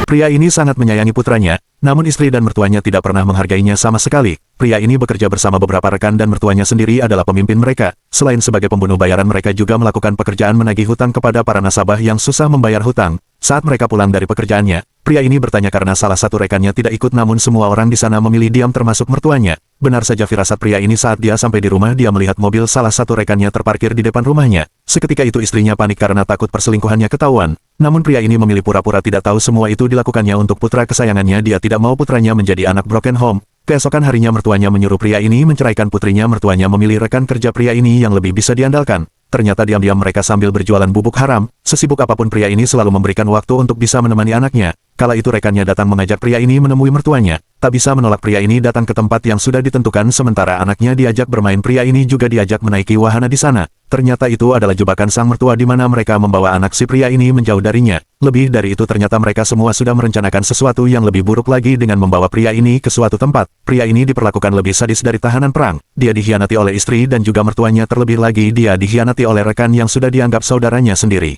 Pria ini sangat menyayangi putranya, namun istri dan mertuanya tidak pernah menghargainya sama sekali. Pria ini bekerja bersama beberapa rekan dan mertuanya sendiri adalah pemimpin mereka. Selain sebagai pembunuh bayaran, mereka juga melakukan pekerjaan menagih hutang kepada para nasabah yang susah membayar hutang. Saat mereka pulang dari pekerjaannya, pria ini bertanya karena salah satu rekannya tidak ikut, namun semua orang di sana memilih diam termasuk mertuanya. Benar saja firasat pria ini saat dia sampai di rumah, dia melihat mobil salah satu rekannya terparkir di depan rumahnya. Seketika itu istrinya panik karena takut perselingkuhannya ketahuan. Namun pria ini memilih pura-pura tidak tahu semua itu dilakukannya untuk putra kesayangannya. Dia tidak mau putranya menjadi anak broken home. Keesokan harinya mertuanya menyuruh pria ini menceraikan putrinya. Mertuanya memilih rekan kerja pria ini yang lebih bisa diandalkan. Ternyata diam-diam mereka sambil berjualan bubuk haram. Sesibuk apapun pria ini selalu memberikan waktu untuk bisa menemani anaknya. Kala itu rekannya datang mengajak pria ini menemui mertuanya. Tak bisa menolak, pria ini datang ke tempat yang sudah ditentukan, sementara anaknya diajak bermain. Pria ini juga diajak menaiki wahana di sana. Ternyata itu adalah jebakan sang mertua di mana mereka membawa anak si pria ini menjauh darinya. Lebih dari itu, ternyata mereka semua sudah merencanakan sesuatu yang lebih buruk lagi dengan membawa pria ini ke suatu tempat. Pria ini diperlakukan lebih sadis dari tahanan perang. Dia dikhianati oleh istri dan juga mertuanya, terlebih lagi dia dikhianati oleh rekan yang sudah dianggap saudaranya sendiri.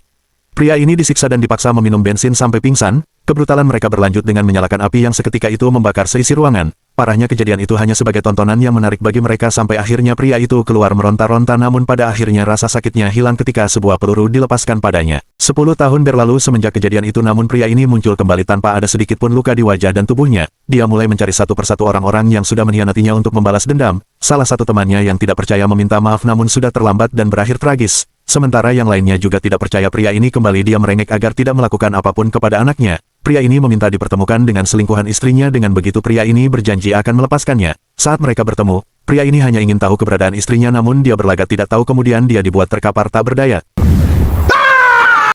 Pria ini disiksa dan dipaksa meminum bensin sampai pingsan. Kebrutalan mereka berlanjut dengan menyalakan api yang seketika itu membakar seisi ruangan. Parahnya kejadian itu hanya sebagai tontonan yang menarik bagi mereka sampai akhirnya pria itu keluar meronta-ronta, namun pada akhirnya rasa sakitnya hilang ketika sebuah peluru dilepaskan padanya. 10 tahun berlalu semenjak kejadian itu, namun pria ini muncul kembali tanpa ada sedikit pun luka di wajah dan tubuhnya. Dia mulai mencari satu persatu orang-orang yang sudah mengkhianatinya untuk membalas dendam. Salah satu temannya yang tidak percaya meminta maaf, namun sudah terlambat dan berakhir tragis. Sementara yang lainnya juga tidak percaya, pria ini kembali dia merengek agar tidak melakukan apapun kepada anaknya. Pria ini meminta dipertemukan dengan selingkuhan istrinya, dengan begitu pria ini berjanji akan melepaskannya. Saat mereka bertemu, pria ini hanya ingin tahu keberadaan istrinya, namun dia berlagak tidak tahu, kemudian dia dibuat terkapar tak berdaya.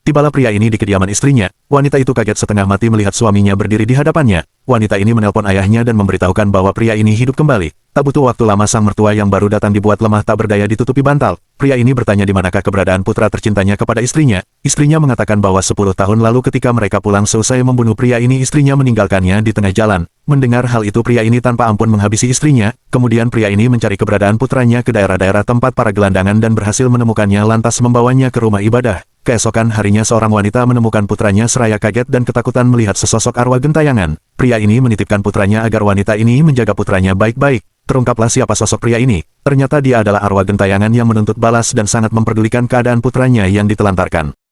Tibalah pria ini di kediaman istrinya. Wanita itu kaget setengah mati melihat suaminya berdiri di hadapannya. Wanita ini menelpon ayahnya dan memberitahukan bahwa pria ini hidup kembali. Tak butuh waktu lama, sang mertua yang baru datang dibuat lemah tak berdaya ditutupi bantal. Pria ini bertanya di manakah keberadaan putra tercintanya kepada istrinya. Istrinya mengatakan bahwa 10 tahun lalu ketika mereka pulang seusai membunuh pria ini, istrinya meninggalkannya di tengah jalan. Mendengar hal itu, pria ini tanpa ampun menghabisi istrinya. Kemudian pria ini mencari keberadaan putranya ke daerah-daerah tempat para gelandangan dan berhasil menemukannya, lantas membawanya ke rumah ibadah. Keesokan harinya seorang wanita menemukan putranya seraya kaget dan ketakutan melihat sesosok arwah gentayangan. Pria ini menitipkan putranya agar wanita ini menjaga putranya baik-baik. Terungkaplah siapa sosok pria ini. Ternyata dia adalah arwah gentayangan yang menuntut balas dan sangat memperdulikan keadaan putranya yang ditelantarkan.